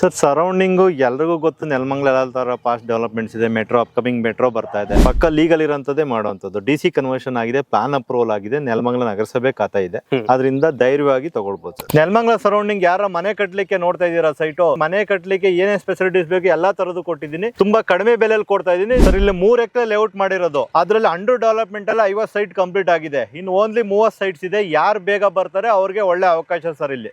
Sir surrounding ಎಲ್ರಿಗೂ ಗೊತ್ತು, ನೆಲಮಂಗಲ ಎಲ್ಲ ತರ ಫಾಸ್ಟ್ ಡೆವಲಪ್ಮೆಂಟ್ಸ್ ಇದೆ. ಮೆಟ್ರೋ ಅಪ್ಕಮಿಂಗ್ ಮೆಟ್ರೋ ಬರ್ತಾ ಇದೆ. ಪಕ್ಕ ಲೀಗಲ್ ಇರೋಂಥದ್ದೇ ಮಾಡುವಂಥದ್ದು. DC ಕನ್ವರ್ಷನ್ ಆಗಿದೆ, ಪ್ಲಾನ್ ಅಪ್ರೂವಲ್ ಆಗಿದೆ, ನೆಲಮಂಗಲ ನಗರಸಭೆ ಖಾತಾ ಇದೆ. ಅದರಿಂದ ಧೈರ್ಯವಾಗಿ ತಗೊಳ್ಬಹುದು ಸರ್. ನೆಲಮಂಗಲ ಸರೌಂಡಿಂಗ್ ಯಾರ ಮನೆ ಕಟ್ಟಲಿಕ್ಕೆ ನೋಡ್ತಾ ಇದ್ದೀರಾ, ಸೈಟು ಮನೆ ಕಟ್ಟಲಿಕ್ಕೆ ಏನೇನ್ ಫೆಸಿಲಿಟೀಸ್ ಬೇಕು ಎಲ್ಲಾ ತರದ್ದು ಕೊಟ್ಟಿದ್ದೀನಿ. ತುಂಬಾ ಕಡಿಮೆ ಬೆಲೆಯಲ್ಲಿ ಕೊಡ್ತಾ ಇದ್ದೀನಿ ಸರ್. ಇಲ್ಲಿ 3 ಎಕರೆ ಲೇಔಟ್ ಮಾಡಿರೋದು. ಅದರಲ್ಲಿ ಅಂಡರ್ ಡೆವಲಪ್ಮೆಂಟ್ ಎಲ್ಲ 50 ಸೈಟ್ ಕಂಪ್ಲೀಟ್ ಆಗಿದೆ. ಇನ್ನು ಓನ್ಲಿ 30 ಸೈಟ್ಸ್ ಇದೆ. ಯಾರು ಬೇಗ ಬರ್ತಾರೆ ಅವ್ರಿಗೆ ಒಳ್ಳೆ ಅವಕಾಶ ಸರ್ ಇಲ್ಲಿ.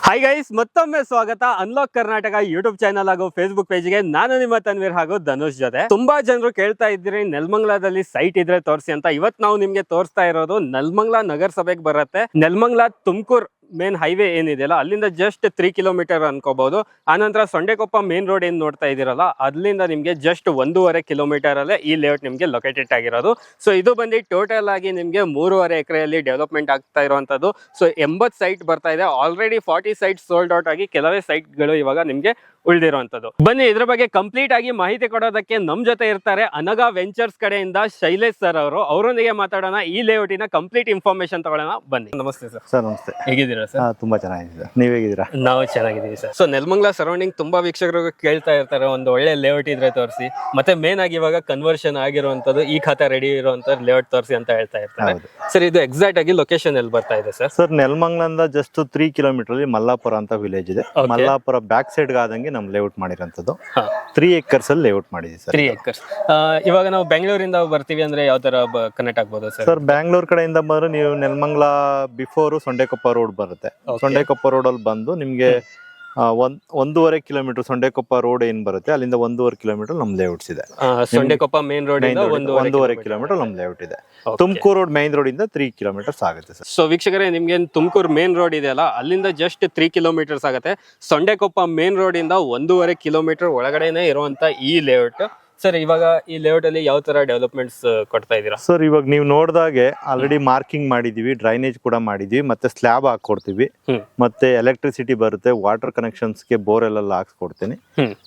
ಹಾಯ್ ಗೈಸ್, ಮತ್ತೊಮ್ಮೆ ಸ್ವಾಗತ ಅನ್ಲಾಕ್ ಕರ್ನಾಟಕ ಯೂಟ್ಯೂಬ್ ಚಾನಲ್ ಹಾಗೂ ಫೇಸ್ಬುಕ್ ಪೇಜ್ಗೆ. ನಾನು ನಿಮ್ಮ ತನ್ವೀರ್ ಹಾಗೂ ಧನುಷ್ ಜೊತೆ. ತುಂಬಾ ಜನರು ಕೇಳ್ತಾ ಇದ್ದೀರಿ ನೆಲಮಂಗಲದಲ್ಲಿ ಸೈಟ್ ಇದ್ರೆ ತೋರಿಸಿ ಅಂತ. ಇವತ್ತು ನಾವು ನಿಮ್ಗೆ ತೋರಿಸ್ತಾ ಇರೋದು ನೆಲಮಂಗಲ ನಗರಸಭೆಗೆ ಬರುತ್ತೆ. ನೆಲಮಂಗಲ ತುಮಕೂರು ಮೇನ್ ಹೈವೇ ಏನಿದೆಯಲ್ಲ ಅಲ್ಲಿಂದ ಜಸ್ಟ್ 3 ಕಿಲೋಮೀಟರ್ ಅನ್ಕೋಬಹುದು. ಆನಂತರ ಸೊಂಡೆಕೊಪ್ಪ ಮೇನ್ ರೋಡ್ ಏನ್ ನೋಡ್ತಾ ಇದೀರಲ್ಲ ಅಲ್ಲಿಂದ ನಿಮ್ಗೆ ಜಸ್ಟ್ 1.5 ಕಿಲೋಮೀಟರ್ ಅಲ್ಲೇ ಈ ಲೇಔಟ್ ನಿಮ್ಗೆ ಲೊಕೇಟೆಡ್ ಆಗಿರೋದು. ಸೊ ಇದು ಬಂದು ಟೋಟಲ್ ಆಗಿ ನಿಮ್ಗೆ 3.5 ಎಕರೆಯಲ್ಲಿ ಡೆವಲಪ್ಮೆಂಟ್ ಆಗ್ತಾ ಇರುವಂತದ್ದು. ಸೊ 80 ಸೈಟ್ ಬರ್ತಾ ಇದೆ. ಆಲ್ರೆಡಿ 40 ಸೈಟ್ ಸೋಲ್ಡ್ ಔಟ್ ಆಗಿ ಕೆಲವೇ ಸೈಟ್ ಗಳು ಇವಾಗ ನಿಮ್ಗೆ ಉಳಿದಿರುವಂತದ್ದು. ಬನ್ನಿ ಇದ್ರ ಬಗ್ಗೆ ಕಂಪ್ಲೀಟ್ ಆಗಿ ಮಾಹಿತಿ ಕೊಡೋದಕ್ಕೆ ನಮ್ ಜೊತೆ ಇರ್ತಾರೆ ಅನಗ ವೆಂಚರ್ಸ್ ಕಡೆಯಿಂದ ಶೈಲೇಶ್ ಸರ್ ಅವರು. ಅವರೊಂದಿಗೆ ಮಾತಾಡೋಣ, ಈ ಲೇಔಟಿನ ಕಂಪ್ಲೀಟ್ ಇನ್ಫಾರ್ಮೇಶನ್ ತಗೊಳ್ಳೋಣ. ಬನ್ನಿ. ನಮಸ್ತೆ ಸರ್. ಸರ್ ನಮಸ್ತೆ, ಹೇಗಿದ್ದೀರಾ ಸರ್? ತುಂಬಾ ಚೆನ್ನಾಗಿದೆ. ನೀವ್ ಹೇಗಿದ್ದೀರಾ? ನಾವು ಚೆನ್ನಾಗಿದ್ದೀವಿ ಸರ್. ಸೊ ನೆಲಮಂಗಲ ಸರೌಂಡಿಂಗ್ ತುಂಬಾ ವೀಕ್ಷಕರು ಕೇಳ್ತಾ ಇರ್ತಾರೆ ಒಂದು ಒಳ್ಳೆ ಲೇಔಟ್ ಇದ್ರೆ ತೋರಿಸಿ, ಮತ್ತೆ ಮೇನ್ ಆಗಿ ಇವಾಗ ಕನ್ವರ್ಷನ್ ಆಗಿರುವಂತದ್ದು ಈ ಖಾತಾ ರೆಡಿ ಇರುವಂತ ಲೇಔಟ್ ತೋರಿಸಿ ಅಂತ ಹೇಳ್ತಾ ಇರ್ತಾರೆ. ಸರ್ ಇದು ಎಕ್ಸಾಕ್ಟ್ ಆಗಿ ಲೊಕೇಶನ್ ಎಲ್ಲಿ ಬರ್ತಾ ಇದೆ ಸರ್? ಸರ್ ನೆಲಮಂಗಲಿಂದ ಜಸ್ಟ್ 3 ಕಿಲೋಮೀಟರ್ ಅಲ್ಲಿ ಮಲ್ಲಾಪುರ ಅಂತ ವಿಲೇಜ್ ಇದೆ. ಮಲ್ಲಾಪುರ ಬ್ಯಾಕ್ ಸೈಡ್ ಆದಂಗೆ ನಮ್ ಲೇಔಟ್ ಮಾಡಿರೋಂಥದ್ದು. 3 ಎಕರ್ಸ್ ಅಲ್ಲಿ ಲೇಔಟ್ ಮಾಡಿದ್ವಿ ಸರ್. 3 ಎಕರ್ಸ್. ಇವಾಗ ನಾವು ಬೆಂಗಳೂರಿಂದ ಬರ್ತೀವಿ ಅಂದ್ರೆ ಯಾವ ತರ ಕನೆಕ್ಟ್ ಆಗ್ಬೋದು ಸರ್? ಸರ್ ಬ್ಯಾಂಗ್ಳೂರ್ ಕಡೆಯಿಂದ ಬಂದ್ರೆ ನೀವು ನೆಲಮಂಗಲ ಬಿಫೋರ್ ಸೊಂಡೆಕೊಪ್ಪ ರೋಡ್ ಬರುತ್ತೆ. ಸೊಂಡೆಕೊಪ್ಪ ರೋಡ್ ಅಲ್ಲಿ ಬಂದು ನಿಮ್ಗೆ 1.5 ಕಿಲೋಮೀಟರ್ ಸೊಂಡೆಕೊಪ್ಪ ರೋಡ್ ಏನ್ ಬರುತ್ತೆ ಅಲ್ಲಿಂದ 1.5 ಕಿಲೋಮೀಟರ್ ನಮ್ ಲೇಔಟ್ಸ್ ಇದೆ. ಸೊಂಡೆಕೊಪ್ಪ ಮೇನ್ ರೋಡ್ 1.5 ಕಿಲೋಮೀಟರ್ ನಮ್ ಲೇಔಟ್ ಇದೆ. ತುಮಕೂರು ರೋಡ್ ಮೈನ್ ರೋಡ್ ಇಂದ 3 ಕಿಲೋಮೀಟರ್ಸ್ ಆಗುತ್ತೆ ಸರ್. ಸೊ ವೀಕ್ಷಕರೇ, ನಿಮ್ಗೆ ತುಮಕೂರು ಮೇನ್ ರೋಡ್ ಇದೆಯಲ್ಲ ಅಲ್ಲಿಂದ ಜಸ್ಟ್ 3 ಕಿಲೋಮೀಟರ್ಸ್ ಆಗುತ್ತೆ. ಸೊಂಡೆಕೊಪ್ಪ ಮೇನ್ ರೋಡ್ ಇಂದ 1.5 ಕಿಲೋಮೀಟರ್ ಒಳಗಡೆನೆ ಇರುವಂತ ಈ ಲೇಔಟ್. ಸರ್ ಇವಾಗ ಈ ಲೇಔಟ್ ಅಲ್ಲಿ ಯಾವ ತರ ಡೆವಲಪ್ಮೆಂಟ್ಸ್ ಕೊಡ್ತಾ ಇದೀರಾ? ಸರ್ ಇವಾಗ ನೀವು ನೋಡಿದಾಗೆ ಆಲ್ರೆಡಿ ಮಾರ್ಕಿಂಗ್ ಮಾಡಿದೀವಿ, ಡ್ರೈನೇಜ್ ಕೂಡ ಮಾಡಿದೀವಿ, ಮತ್ತೆ ಸ್ಲ್ಯಾಬ್ ಹಾಕೊಡ್ತೀವಿ, ಮತ್ತೆ ಎಲೆಕ್ಟ್ರಿಸಿಟಿ ಬರುತ್ತೆ, ವಾಟರ್ ಕನೆಕ್ಷನ್ಸ್ ಗೆ ಬೋರ್ ಎಲ್ಲ ಹಾಕ್ಸ್ಕೊಡ್ತೀನಿ,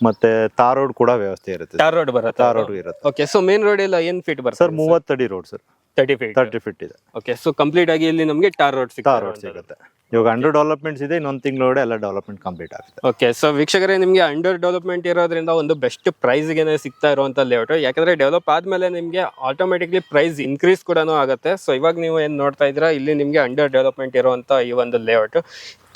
ಮತ್ತೆ ತಾರ್ ರೋಡ್ ಕೂಡ ವ್ಯವಸ್ಥೆ ಇರುತ್ತೆ. ತಾರ್ ರೋಡ್ ಬರುತ್ತೆ? ತಾರ್ ರೋಡ್ ಇರುತ್ತೆ. ಓಕೆ. ಸೊ ಮೇನ್ ರೋಡ್ ಎಲ್ಲ ಏನ್ ಫೀಟ್ ಬರುತ್ತೆ ಸರ್? 30 ಅಡಿ ರೋಡ್ ಸರ್. 30 ಫೀಟ್ ಇದೆ. ಓಕೆ. ಸೊ ಕಂಪ್ಲೀಟ್ ಆಗಿ ಇಲ್ಲಿ ನಮಗೆ ಟಾರ್ ರೋಡ್ ಸಿಗುತ್ತೆ. ಇವಾಗ ಅಂಡರ್ ಡೆವಲಪ್ಮೆಂಟ್ಸ್ ಇದೆ. ಇನ್ನೊಂದು ತಿಂಗಳೊಳಗೆ ಎಲ್ಲ ಡೆವಲಪ್ಮೆಂಟ್ ಕಂಪ್ಲೀಟ್ ಆಗುತ್ತೆ. ಓಕೆ. ಸೊ ವೀಕ್ಷಕರೇ, ನಿಮಗೆ ಅಂಡರ್ ಡೆವಲಪ್ಮೆಂಟ್ ಇರೋದ್ರಿಂದ ಒಂದು ಬೆಸ್ಟ್ ಪ್ರೈಸ್ ಗೆ ಸಿಗ್ತಾ ಇರುವಂತ ಲೇಔಟ್. ಯಾಕಂದ್ರೆ ಡೆವಲಪ್ ಆದ್ಮೇಲೆ ನಿಮ್ಗೆ ಆಟೋಮೆಟಿಕ್ಲಿ ಪ್ರೈಸ್ ಇನ್ಕ್ರೀಸ್ ಕೂಡ ಆಗುತ್ತೆ. ಸೊ ಇವಾಗ ನೀವು ಏನ್ ನೋಡ್ತಾ ಇದ್ದೀರಾ, ಇಲ್ಲಿ ನಿಮ್ಗೆ ಅಂಡರ್ ಡೆವಲಪ್ಮೆಂಟ್ ಇರುವಂತ ಈ ಒಂದು ಲೇಔಟ್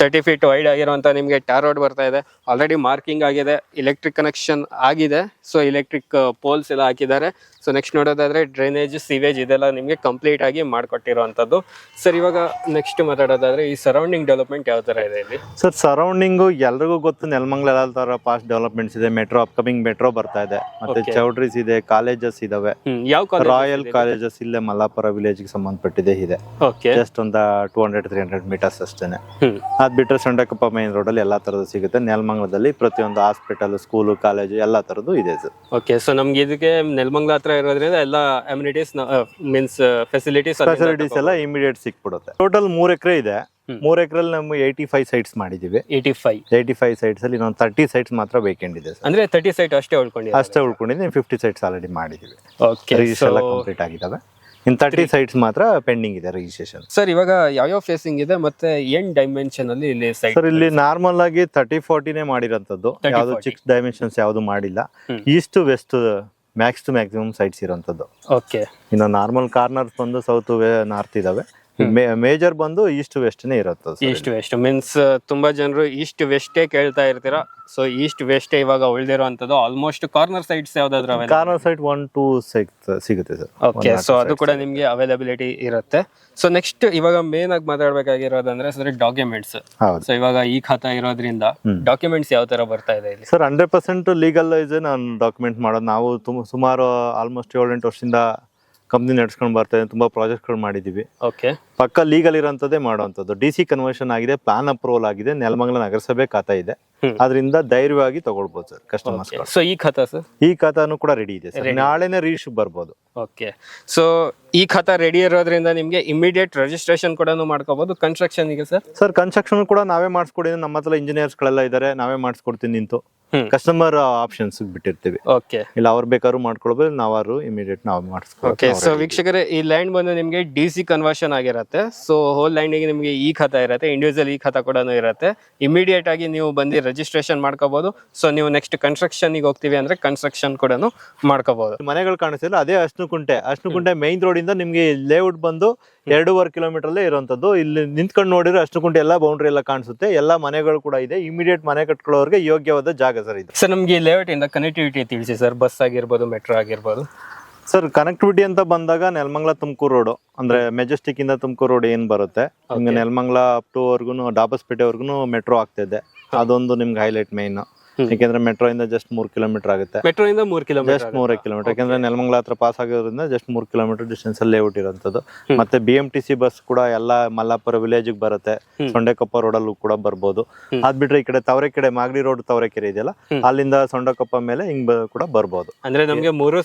30 ಫೀಟ್ ವೈಡ್ ಆಗಿರುವಂತ ನಿಮ್ಗೆ ಟಾರ್ ರೋಡ್ ಬರ್ತಾ ಇದೆ. ಆಲ್ರೆಡಿ ಮಾರ್ಕಿಂಗ್ ಆಗಿದೆ, ಎಲೆಕ್ಟ್ರಿಕ್ ಕನೆಕ್ಷನ್ ಆಗಿದೆ. ಸೊ ಎಲೆಕ್ಟ್ರಿಕ್ ಪೋಲ್ಸ್ ಎಲ್ಲ ಹಾಕಿದ್ದಾರೆ. ಸೊ ನೆಕ್ಸ್ಟ್ ನೋಡೋದಾದ್ರೆ ಡ್ರೈನೇಜ್, ಸಿವೇಜ್ ಇದೆಲ್ಲ ನಿಮ್ಗೆ ಕಂಪ್ಲೀಟ್ ಆಗಿ ಮಾಡ್ಕೊಟ್ಟಿರುವಂತದ್ದು. ಸರ್ ಇವಾಗ ನೆಕ್ಸ್ಟ್ ಮಾತಾಡೋದಾದ್ರೆ ಈ ಸರೌಂಡಿಂಗ್ ಡೆವಲಪ್ಮೆಂಟ್ ಯಾವ ತರ ಇದೆ ಇಲ್ಲಿ? ಸರ್ ಸರೌಂಡಿಂಗು ಎಲ್ರಿಗೂ ಗೊತ್ತು, ನೆಲಮಂಗಲ ಎಲ್ಲ ತರ ಫಾಸ್ಟ್ ಡೆವಲಪ್ಮೆಂಟ್ಸ್ ಇದೆ. ಮೆಟ್ರೋ ಅಪ್ಕಮಿಂಗ್ ಮೆಟ್ರೋ ಬರ್ತಾ ಇದೆ, ಮತ್ತೆ ಚೌಟ್ರೀಸ್ ಇದೆ, ಕಾಲೇಜಸ್ ಇದಾವೆ. ಯಾವ ರಾಯಲ್ ಕಾಲೇಜಸ್ ಇಲ್ಲೇ ಮಲ್ಲಾಪುರ ವಿಲೇಜ್ ಗೆ ಸಂಬಂಧಪಟ್ಟಿದೆ ಇದೆ. ಜಸ್ಟ್ ಒಂದು 200-300 ಮೀಟರ್ಸ್ ಅಷ್ಟೇನೆ. ಅದ್ ಬಿಟ್ರೆ ಸೊಂಡೆಕೊಪ್ಪ ಮೈನ್ ರೋಡ್ ಅಲ್ಲಿ ಎಲ್ಲಾ ತರದ್ದು ಸಿಗುತ್ತೆ. ನೆಲಮಂಗಲದಲ್ಲಿ ಪ್ರತಿಯೊಂದು ಹಾಸ್ಪಿಟಲ್, ಸ್ಕೂಲು, ಕಾಲೇಜು ಎಲ್ಲಾ ತರದ್ದು ಇದೆ ಸರ್. ಓಕೆ. ಸೊ ನಮ್ಗೆ ಇದಕ್ಕೆ ನೆಲಮಂಗಲ ಹತ್ರ ಇರೋದ್ರಿಂದ ಎಲ್ಲ ಅಮ್ಯುನಿಟೀಸ್ ಮೀನ್ಸ್ ಫೆಸಿಲಿಟೀಸ್ ಎಲ್ಲ ಇಮಿಡಿಯೇಟ್ ಸಿಕ್ಬಿಡುತ್ತೆ. ಟೋಟಲ್ 3 ಎಕರೆ ಇದೆ. 3 ಎಕರೆಲ್ಲಿ ನಾವು 85 ಸೈಟ್ಸ್ ಮಾಡಿದೀವಿ. 85 ಸೈಟ್ಸ್ ಅಲ್ಲಿ ಇನ್ನೊಂದು 30 ಸೈಟ್ಸ್ ಮಾತ್ರ ವೇಕೆಂಟ್ ಇದೆ ಸರ್. ಅಂದ್ರೆ 30 ಸೈಟ್ ಅಷ್ಟೇ ಉಳ್ಕೊಂಡಿದೆ. 50 ಸೈಟ್ಸ್ ಆಲ್ರೆಡಿ ಮಾಡಿದೀವಿ. ರಿಜಿಸ್ಟ್ರೇಷನ್ ಎಲ್ಲ ಕಂಪ್ಲೀಟ್ ಆಗಿದಾವೆ. ಇನ್ 30 ಸೈಟ್ಸ್ ಮಾತ್ರ ಪೆಂಡಿಂಗ್ ಇದೆ ರಿಜಿಸ್ಟ್ರೇಷನ್. ಸರ್ ಇವಾಗ ಯಾವ ಫೇಸಿಂಗ್ ಇದೆ ಮತ್ತೆ ಏನ್ ಡೈಮೆನ್ಷನ್ ಅಲ್ಲಿ ಇಲ್ಲಿ ಸೈಟ್? ಸರ್ ಇಲ್ಲಿ ನಾರ್ಮಲ್ ಆಗಿ 30-40 ಮಾಡಿರೋಂಥದ್ದು. ಯಾವ್ದು ಚಿಕ್ಕ ಡೈಮೆನ್ಷನ್ಸ್ ಯಾವ್ದು ಮಾಡಿಲ್ಲ. East west max to maximum sites ಇರೋಂಥದ್ದು. ಓಕೆ. ಇನ್ನು ನಾರ್ಮಲ್ ಕಾರ್ನರ್ಸ್ ಬಂದು ಸೌತ್ ನಾರ್ತ್ ಇದಾವೆ. ಮೇಜರ್ ಬಂದು ಈಸ್ಟ್ ವೆಸ್ಟ್ ಇರುತ್ತೆ. ಈಸ್ಟ್ ವೆಸ್ಟ್ ಮೀನ್ಸ್ ತುಂಬಾ ಜನರು ಈಸ್ಟ್ ವೆಸ್ಟೇ ಕೇಳ್ತಾ ಇರ್ತೀರಾ. ಸೊ ಈಸ್ಟ್ ವೆಸ್ಟ್ ಇವಾಗ ಉಳಿದಿರುವಂತದ್ದು ಆಲ್ಮೋಸ್ಟ್ ಕಾರ್ನರ್ ಸೈಟ್ಸ್ ಯಾವ್ದಾದ್ರು ಕಾರ್ನರ್ ಸೈಟ್ 1-2 ಸಿಗುತ್ತೆ ಸರ್. ಓಕೆ. ಸೊ ಅದು ಕೂಡ ನಿಮ್ಗೆ ಅವೈಲಬಿಲಿಟಿ ಇರುತ್ತೆ. ಸೊ ನೆಕ್ಸ್ಟ್ ಇವಾಗ ಮೇನ್ ಆಗಿ ಮಾತಾಡ್ಬೇಕಾಗಿರೋದಂದ್ರೆ ಸರ್ ಡಾಕ್ಯುಮೆಂಟ್ಸ್. ಸೊ ಇವಾಗ ಈ ಖಾತಾ ಇರೋದ್ರಿಂದ ಡಾಕ್ಯುಮೆಂಟ್ಸ್ ಯಾವ ತರ ಬರ್ತಾ ಇದೆ ಇಲ್ಲಿ? ಸರ್ 100% ಲೀಗಲ್ ವೈಸ್ ನಾನು ಡಾಕ್ಯುಮೆಂಟ್ ಮಾಡೋದು. ನಾವು ಸುಮಾರು ಆಲ್ಮೋಸ್ಟ್ 7-8 ವರ್ಷದಿಂದ ಕಂಪ್ನಿ ನಡ್ಸ್ಕೊಂಡು ಬರ್ತಾ ಇದೆ. ತುಂಬಾ ಪ್ರಾಜೆಕ್ಟ್ಗಳು ಮಾಡಿದೀವಿ. ಓಕೆ. ಪಕ್ಕ ಲೀಗಲ್ ಇರೋಂಥದ್ದೇ ಮಾಡುವಂಥದ್ದು. DC ಕನ್ವರ್ಷನ್ ಆಗಿದೆ, ಪ್ಲಾನ್ ಅಪ್ರೂವಲ್ ಆಗಿದೆ, ನೆಲಮಂಗಲ ನಗರಸಭೆ ಖಾತಾ ಇದೆ. ಅದರಿಂದ ಧೈರ್ಯವಾಗಿ ತಗೊಳ್ಬಹುದು ಸರ್ ಕಸ್ಟಮರ್ಸ್. ಸೊ ಈ ಖಾತಾ ಸರ್? ಈ ಖಾತಾನು ಕೂಡ ರೆಡಿ ಇದೆ ಸರ್. ನಾಳೆನೆ ರಿಜಿಸ್ಟರ್ ಬರ್ಬೋದು. ಓಕೆ. ಸೊ ಈ ಖಾತಾ ರೆಡಿ ಇರೋದ್ರಿಂದ ನಿಮ್ಗೆ ಇಮಿಡಿಯೇಟ್ ರಿಜಿಸ್ಟ್ರೇಷನ್ ಕೂಡ ಮಾಡ್ಕೋಬಹುದು. ಕನ್ಸ್ಟ್ರಕ್ಷನ್ ಗೆ ಸರ್? ಸರ್ ಕನ್ಸ್ಟ್ರಕ್ಷನ್ ಕೂಡ ನಾವೇ ಮಾಡಿಸ್ಕೊಡಿದ್ವಿ. ನಮ್ಮ ಹತ್ರ ಇಂಜಿನಿಯರ್ಸ್ ಗಳೆಲ್ಲ ಇದಾರೆ, ನಾವೇ ಮಾಡಿಸ್ಕೊಡ್ತೀನಿ ನಿಂತು. Customer options ಬಿಟ್ಟಿರ್ತೀವಿ. ಓಕೆ ಇಲ್ಲ ಅವ್ರು ಬೇಕಾದ್ರೂ ಮಾಡ್ಕೊಳ್ಬೋದು, ನಾವಾರು ಇಮಿಡಿಯೇಟ್ ನಾವು ಓಕೆ. ಸೊ ಮಾಡಿಸ್ಕೊಳ್ತೀವಿ. ವೀಕ್ಷಕರೇ, ಈ ಲ್ಯಾಂಡ್ ಬಂದು ನಿಮಗೆ DC ಕನ್ವರ್ಷನ್ ಆಗಿರುತ್ತೆ. ಸೊ ಹೋಲ್ ಲ್ಯಾಂಡಿಗೆ ನಿಮಗೆ ಈ ಖಾತಾ ಇರುತ್ತೆ, ಇಂಡಿವಿಜುವಲ್ ಈ ಖಾತಾ ಕೂಡ ಇರುತ್ತೆ. ಇಮಿಡಿಯೇಟ್ ಆಗಿ ನೀವು ಬಂದು ರಿಜಿಸ್ಟ್ರೇಷನ್ ಮಾಡ್ಕೋಬಹುದು. ಸೊ ನೀವು ನೆಕ್ಸ್ಟ್ ಕನ್ಸ್ಟ್ರಕ್ಷನ್ ಹೋಗ್ತೀವಿ ಅಂದ್ರೆ ಕನ್ಸ್ಟ್ರಕ್ಷನ್ ಕೂಡ ಮಾಡ್ಕೋಬಹುದು. ಮನೆಗಳು ಕಾಣಿಸ್ತಿಲ್ಲ, ಅದೇ ಅಶ್ನುಕುಂಟೆ ಮೈನ್ ರೋಡ್ ಇಂದ ನಿಮ್ಗೆ ಲೇಔಟ್ ಬಂದು 2.5 ಕಿಲೋಮೀಟರ್ ಅಲ್ಲೇ ಇರುವಂತದ್ದು. ಇಲ್ಲಿ ನಿಂತ್ಕೊಂಡು ನೋಡಿದ್ರೆ ಅಶ್ನುಕುಂಟೆ ಎಲ್ಲ ಬೌಂಡ್ರಿ ಎಲ್ಲ ಕಾಣಿಸುತ್ತೆ, ಎಲ್ಲ ಮನೆಗಳು ಕೂಡ ಇದೆ. ಇಮಿಡಿಯೇಟ್ ಮನೆ ಕಟ್ಕೊಳ್ಳೋರಿಗೆ ಯೋಗ್ಯವಾದ ಜಾಗ ಸರ್ ಇದು. ಸರ್ ನಮ್ಗೆ ಲೇಔಟ್ ಇಂದ ಕನೆಕ್ಟಿವಿಟಿ ತಿಳಿಸಿ ಸರ್, ಬಸ್ ಆಗಿರ್ಬೋದು, ಮೆಟ್ರೋ ಆಗಿರ್ಬೋದು. ಸರ್ ಕನೆಕ್ಟಿವಿಟಿ ಅಂತ ಬಂದಾಗ ನೆಲಮಂಗಲ ತುಮಕೂರು ರೋಡ್ ಅಂದ್ರೆ ಮೆಜೆಸ್ಟಿಕ್ ಇಂದ ತುಮಕೂರು ರೋಡ್ ಏನ್ ಬರುತ್ತೆ, ನಿಮ್ಗೆ ನೆಲಮಂಗಲ ಅಪ್ ಟು ವರ್ಗುನು ಡಾಬಸ್ಪೇಟೆವರೆಗೂ ಮೆಟ್ರೋ ಆಗ್ತಿದೆ. ಅದೊಂದು ನಿಮ್ಗೆ ಹೈಲೈಟ್ ಮೈನ್. ಯಾಕೆಂದ್ರೆ ಮೆಟ್ರೋ ಇಂದ ಜಸ್ಟ್ 3 ಕಿಲೋಮೀಟರ್ ಆಗುತ್ತೆ. ಮೆಟ್ರೋ ಇಂದ 3 ಕಿಲೋಮೀಟರ್, ಜಸ್ಟ್ 3 ಕಿಲೋಮೀಟರ್. ಯಾಕಂದ್ರೆ ನೆಲಮಂಗಲ ಹತ್ರ ಪಾಸ್ ಆಗೋದ್ರಿಂದ ಜಸ್ಟ್ 3 ಕಿಲೋಮೀಟರ್ ಡಿಸ್ಟೆನ್ಸ್ ಅಲ್ಲಿ ಲೇಔಟ್ ಇರೋಂಥದ್ದು. ಮತ್ತೆ BMTC ಬಸ್ ಕೂಡ ಎಲ್ಲ ಮಲ್ಲಾಪುರ ವಿಲೇಜ್ ಬರುತ್ತೆ, ಸೊಂಡೆಕೊಪ್ಪ ರೋಡ್ ಅಲ್ಲೂ ಕೂಡ ಬರ್ಬೋದು. ಅದ್ ಬಿಟ್ರೆ ಈ ಕಡೆ ತಾವರೆಕೆರೆ ಮಾಗಡಿ ರೋಡ್ ತಾವರೆಕೆರೆ ಇದೆಯಲ್ಲ, ಅಲ್ಲಿಂದ ಸೊಂಡೆಕೊಪ್ಪ ಮೇಲೆ ಹಿಂಗ್ ಕೂಡ ಬರ್ಬೋದು. ಅಂದ್ರೆ ನಮ್ಗೆ ಮೂರು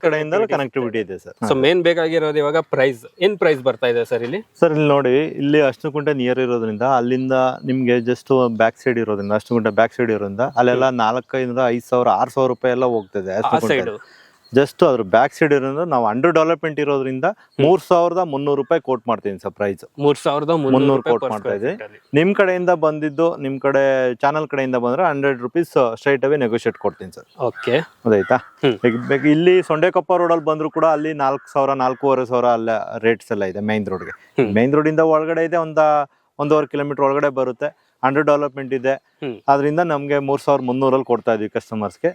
ಕಡೆಯಿಂದ ಕನೆಕ್ಟಿವಿಟಿ ಇದೆ ಸರ್. ಸೊ ಮೇನ್ ಬೇಕಾಗಿರೋದು ಇವಾಗ ಪ್ರೈಸ್, ಏನ್ ಪ್ರೈಸ್ ಬರ್ತಾ ಇದೆ ಸರ್ ಇಲ್ಲಿ? ಸರ್ ಇಲ್ಲಿ ನೋಡಿ, ಇಲ್ಲಿ ಅಶ್ನುಕುಂಟೆ ನಿಯರ್ ಇರೋದ್ರಿಂದ ಅಲ್ಲಿಂದ ನಿಮ್ಗೆ ಜಸ್ಟ್ ಬ್ಯಾಕ್ ಸೈಡ್ ಇರೋದ್ರಿಂದ, ಅಶ್ನುಕುಂಟೆ ಬ್ಯಾಕ್ ಸೈಡ್ ಇರೋದ್ರಿಂದ ಅಲ್ಲೆಲ್ಲ 4,500, 5,000, 6,000 ರೂಪಾಯಿ ಎಲ್ಲ ಹೋಗ್ತದೆ. ಜಸ್ಟ್ ಅದ್ರ ಬ್ಯಾಕ್ ಸೈಡ್ ಇರೋದ್ರಿಂದ ನಾವು ಅಂಡರ್ ಡೆವಲಪ್ಮೆಂಟ್ ಇರೋದ್ರಿಂದ 3,300 ರೂಪಾಯಿ ಕೋಟ್ ಮಾಡ್ತೀನಿ ಸರ್. ಪ್ರೈಸ್ 3,300 ಕೋಟ್ ಮಾಡ್ತಾ ಇದ್ದೀವಿ. ನಿಮ್ ಕಡೆಯಿಂದ ಬಂದಿದ್ದು, ನಿಮ್ ಕಡೆ ಚಾನಲ್ ಕಡೆಯಿಂದ ಬಂದ್ರೆ 100 ರೂಪೀಸ್ ಸ್ಟ್ರೈಟ್ ಅವೇ ನೆಗೋಷಿಯೇಟ್ ಕೊಡ್ತೀನಿ ಸರ್. ಓಕೆ, ಅದಾಯ್ತಾ? ಇಲ್ಲಿ ಸೊಂಡೆಕೊಪ್ಪ ರೋಡ್ ಅಲ್ಲಿ ಬಂದ್ರು ಕೂಡ ಅಲ್ಲಿ 4,000, 4,500 ಅಲ್ಲ ರೇಟ್ಸ್ ಎಲ್ಲ ಇದೆ. ಮೈನ್ ರೋಡ್ಗೆ, ಮೈನ್ ರೋಡ್ ಇಂದ ಒಳಗಡೆ ಇದೆ, 1.5 ಕಿಲೋಮೀಟರ್ ಒಳಗಡೆ ಬರುತ್ತೆ. ಅಂಡರ್ ಡೆವಲಪ್ಮೆಂಟ್ ಇದೆ, ಅದರಿಂದ ನಮ್ಗೆ 3,300 ಕೊಡ್ತಾ ಇದೀವಿ ಕಸ್ಟಮರ್ಸ್ಗೆ.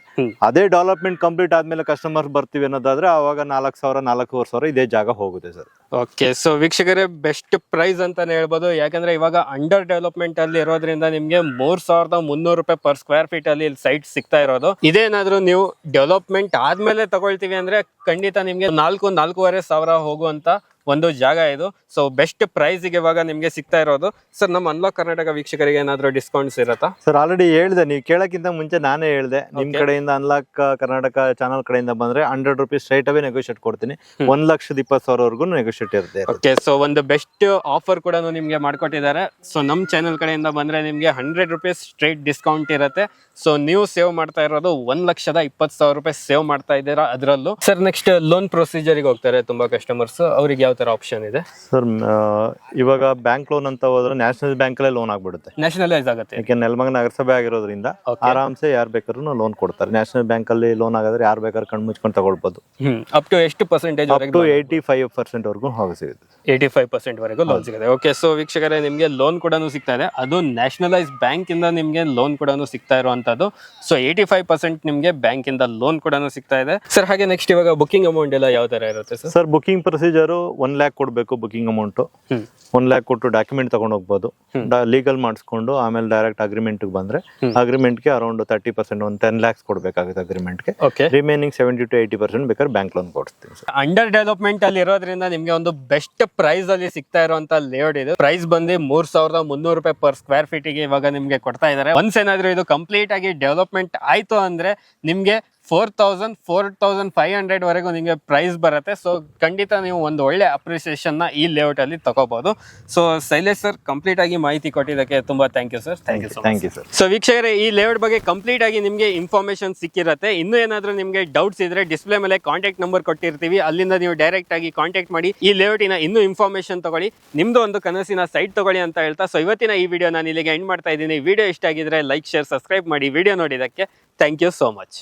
ಅದೇ ಡೆವಲಪ್ಮೆಂಟ್ ಕಂಪ್ಲೀಟ್ ಆದ್ಮೇಲೆ ಕಸ್ಟಮರ್ಸ್ ಬರ್ತೀವಿ ಅನ್ನೋದಾದ್ರೆ ಅವಾಗ 4,000, 4,500 ಇದೇ ಜಾಗ ಹೋಗುತ್ತೆ ಸರ್. ಓಕೆ, ಸೊ ವೀಕ್ಷಕರೇ, ಬೆಸ್ಟ್ ಪ್ರೈಸ್ ಅಂತಾನೆ ಹೇಳ್ಬೋದು. ಯಾಕಂದ್ರೆ ಇವಾಗ ಅಂಡರ್ ಡೆವಲಪ್ಮೆಂಟ್ ಅಲ್ಲಿ ಇರೋದ್ರಿಂದ ನಿಮ್ಗೆ 3,300 ರೂಪಾಯಿ ಪರ್ ಸ್ಕ್ವೇರ್ ಫೀಟ್ ಅಲ್ಲಿ ಸೈಟ್ ಸಿಗ್ತಾ ಇರೋದು. ಇದೇನಾದ್ರೂ ನೀವು ಡೆವಲಪ್ಮೆಂಟ್ ಆದ್ಮೇಲೆ ತಗೊಳ್ತೀವಿ ಅಂದ್ರೆ ಖಂಡಿತ ನಿಮ್ಗೆ 4,500 ಹೋಗುವಂತ ಒಂದು ಜಾಗ ಇದು. ಸೊ ಬೆಸ್ಟ್ ಪ್ರೈಸ್ ಗೆ ಇವಾಗ ನಿಮ್ಗೆ ಸಿಗ್ತಾ ಇರೋದು. ಸರ್ ನಮ್ಮ ಅನ್ಲಾಕ್ ಕರ್ನಾಟಕ ವೀಕ್ಷಕರಿಗೆ ಏನಾದ್ರು ಡಿಸ್ಕೌಂಟ್ಸ್ ಇರತ್ತಾ? ಸರ್ ಆಲ್ರೆಡಿ ಹೇಳ್ದೆ, ನೀವು ಕೇಳಕ್ಕಿಂತ ಮುಂಚೆ ನಾನೇ ಹೇಳ್ದೆ. ನಿಮ್ ಕಡೆಯಿಂದ ಅನ್ಲಾಕ್ ಕರ್ನಾಟಕ ಚಾನಲ್ ಕಡೆಯಿಂದ ಬಂದ್ರೆ 100 ರೂಪೀಸ್ ಸ್ಟ್ರೈಟ್ ಅವೇ ನೆಗೋಷಿಯೇಟ್ ಕೊಡ್ತೀನಿ. 1,20,000 ನೆಗೋಷಿಯೇಟ್ ಇರುತ್ತೆ. ಓಕೆ, ಸೊ ಒಂದು ಬೆಸ್ಟ್ ಆಫರ್ ಕೂಡ ನಿಮ್ಗೆ ಮಾಡ್ಕೊಟ್ಟಿದ್ದಾರೆ. ಸೊ ನಮ್ ಚಾನಲ್ ಕಡೆಯಿಂದ ಬಂದ್ರೆ ನಿಮ್ಗೆ 100 ರೂಪೀಸ್ ಸ್ಟ್ರೈಟ್ ಡಿಸ್ಕೌಂಟ್ ಇರುತ್ತೆ. ಸೊ ನೀವು ಸೇವ್ ಮಾಡ್ತಾ ಇರೋದು 1,20,000 ರೂಪಾಯಿ ಸೇವ್ ಮಾಡ್ತಾ ಇದ್ದೀರಾ ಅದರಲ್ಲೂ. ಸರ್ ನೆಕ್ಸ್ಟ್ ಲೋನ್ ಪ್ರೊಸೀಜರ್ ಗೆ ಹೋಗ್ತಾರೆ ತುಂಬಾ ಕಸ್ಟಮರ್ಸ್, ಅವ್ರಿಗೆ ಯಾವ ತರ ಆಪ್ಷನ್ ಇದೆ? ಸರ್ ಇವಾಗ ಬ್ಯಾಂಕ್ ಲೋನ್ ಅಂತ ಹೋದ್ರೆ ನ್ಯಾಷನಲ್ ಬ್ಯಾಂಕ್ ಅಲ್ಲೇ ಲೋನ್ ಆಗ್ಬಿಡುತ್ತೆ, ನ್ಯಾಷನಲೈಸ್ ಆಗುತ್ತೆ. ಯಾಕೆ ನೆಲಮಂಗಲ ನಗರಸಭೆ ಆಗಿರೋದ್ರಿಂದ ಆರಾಮ್ಸೆ ಯಾರು ಬೇಕಾದ್ರೂ ಲೋನ್ ಕೊಡ್ತಾರೆ. ನ್ಯಾಷನಲ್ ಬ್ಯಾಂಕ್ ಅಲ್ಲಿ ಲೋನ್ ಆಗಿದ್ರೆ ಯಾರು ಬೇಕಾದ್ರೂ ಕಣ್ಣು ಮುಚ್ಕೊಂಡು ತಗೊಳ್ಬಹುದು. ಅಪ್ ಟು ಎಷ್ಟು ಪರ್ಸೆಂಟೇಜ್? ಅಪ್ ಟು 85% ವರೆಗೂ ಸಿಗುತ್ತೆ. 85% ವರೆಗೂ ಲೋನ್ ಸಿಗುತ್ತೆ. ಓಕೆ, ಸೊ ವೀಕ್ಷಕರೇ, ನಿಮ್ಗೆ ಲೋನ್ ಕೂಡ ಸಿಗ್ತಾ ಇದೆ. ಅದು ನ್ಯಾಷನಲೈಸ್ ಬ್ಯಾಂಕ್ ಇಂದ ನಿಮ್ಗೆ ಲೋನ್ ಕೂಡ ಸಿಗ್ತಾ ಇರುವಂತದ್ದು. ಸೊ 85% ನಿಮ್ಗೆ ಬ್ಯಾಂಕ್ ಇಂದ ಲೋನ್ ಕೂಡ ಸಿಗ್ತಾ ಇದೆ. ಸರ್ ಹಾಗೆ ನೆಕ್ಸ್ಟ್ ಇವಾಗ ಬುಕಿಂಗ್ ಅಮೌಂಟ್ ಎಲ್ಲ ಯಾವ ತರ ಇರುತ್ತೆ sir? Sir booking procedure 1 lakh ಕೊಡ್ಬೇಕು ಬುಕಿಂಗ್ ಅಮೌಂಟ್. 1 lakh ಕೊಟ್ಟು ಡಾಕ್ಯುಮೆಂಟ್ ತಗೊಂಡು ಹೋಗ್ಬೋದು. ಲೀಗಲ್ ಮಾಡಿಸ್ಕೊಂಡು ಆಮೇಲೆ ಡೈರೆಕ್ಟ್ ಅಗ್ರಿಮೆಂಟ್ ಬಂದ್ರೆ ಅಗ್ರಿಮೆಂಟ್ ಗೆ ಅರೌಂಡ್ 30%, 10 lakhs ಕೊಡ್ಬೇಕಾಗುತ್ತೆ ಅಗ್ರಿಮೆಂಟ್ ಗೆ. ರಿಮೈನಿಂಗ್ 70 to 80% ಬೇಕಾದ್ರೆ ಬ್ಯಾಂಕ್ ಲೋನ್ ಕೊಡ್ತೀನಿ. ಅಂಡರ್ ಡೆವಲಪ್ಮೆಂಟ್ ಅಲ್ಲಿ ಇರೋದ್ರಿಂದ ನಿಮ್ಗೆ ಒಂದು ಬೆಸ್ಟ್ ಪ್ರೈಸ್ ಅಲ್ಲಿ ಸಿಗ್ತಾ ಇರುವಂತ ಲೇಔಟ್ ಇದು. ಪ್ರೈಸ್ ಬಂದು 3,300 ರೂಪಾಯಿ ಪರ್ ಸ್ಕ್ವೇರ್ ಫೀಟ್ ಗೆ ಇವಾಗ ನಿಮ್ಗೆ ಕೊಡ್ತಾ ಇದ್ದಾರೆ. ಒನ್ಸ್ ಏನಾದ್ರು ಇದು ಕಂಪ್ಲೀಟ್ ಆಗಿ ಡೆವಲಪ್ಮೆಂಟ್ ಆಯ್ತು ಅಂದ್ರೆ ನಿಮ್ಗೆ 4,000, 4,500 ವರೆಗೂ ನಿಮಗೆ ಪ್ರೈಸ್ ಬರುತ್ತೆ. ಸೊ ಖಂಡಿತ ನೀವು ಒಂದು ಒಳ್ಳೆ ಅಪ್ರಿಸಿಯೇಷನ್ ನ ಈ ಲೇಔಟ್ ಅಲ್ಲಿ ತಗೋಬಹುದು. ಸೊ ಶೈಲೇಶ್ ಸರ್, ಕಂಪ್ಲೀಟ್ ಆಗಿ ಮಾಹಿತಿ ಕೊಟ್ಟಿದ್ದಕ್ಕೆ ತುಂಬಾ thank you sir. Thank you sir. So ವೀಕ್ಷಕರೇ, ಈ ಲೇಔಟ್ ಬಗ್ಗೆ ಕಂಪ್ಲೀಟ್ ಆಗಿ ನಿಮಗೆ ಇನ್ಫಾರ್ಮೇಶನ್ ಸಿಕ್ಕಿರುತ್ತೆ. ಇನ್ನೂ ಏನಾದರೂ ನಿಮಗೆ ಡೌಟ್ಸ್ ಇದ್ರೆ ಡಿಸ್ಪ್ಲೇ ಮೇಲೆ ಕಾಂಟ್ಯಾಕ್ಟ್ ನಂಬರ್ ಕೊಟ್ಟಿರ್ತೀವಿ, ಅಲ್ಲಿಂದ ನೀವು ಡೈರೆಕ್ಟ್ ಆಗಿ ಕಾಂಟ್ಯಾಕ್ಟ್ ಮಾಡಿ ಈ ಲೇಔಟಿನ ಇನ್ನೂ ಇನ್ಫಾರ್ಮೇಶನ್ ತಗೊಳ್ಳಿ, ನಿಮ್ದು ಒಂದು ಕನಸಿನ ಸೈಟ್ ತಗೊಳ್ಳಿ ಅಂತ ಹೇಳ್ತಾ, ಸೊ ಇವತ್ತಿನ ಈ ವಿಡಿಯೋ ನಾನು ಇಲ್ಲಿಗೆ ಎಂಡ್ ಮಾಡ್ತಾ ಇದ್ದೀನಿ. ವಿಡಿಯೋ ಇಷ್ಟ ಆಗಿದ್ರೆ ಲೈಕ್, ಶೇರ್, ಸಬ್ಸ್ಕ್ರೈಬ್ ಮಾಡಿ. ವಿಡಿಯೋ ನೋಡಿದ್ದಕ್ಕೆ ಥ್ಯಾಂಕ್ ಯು ಸೋ ಮಚ್.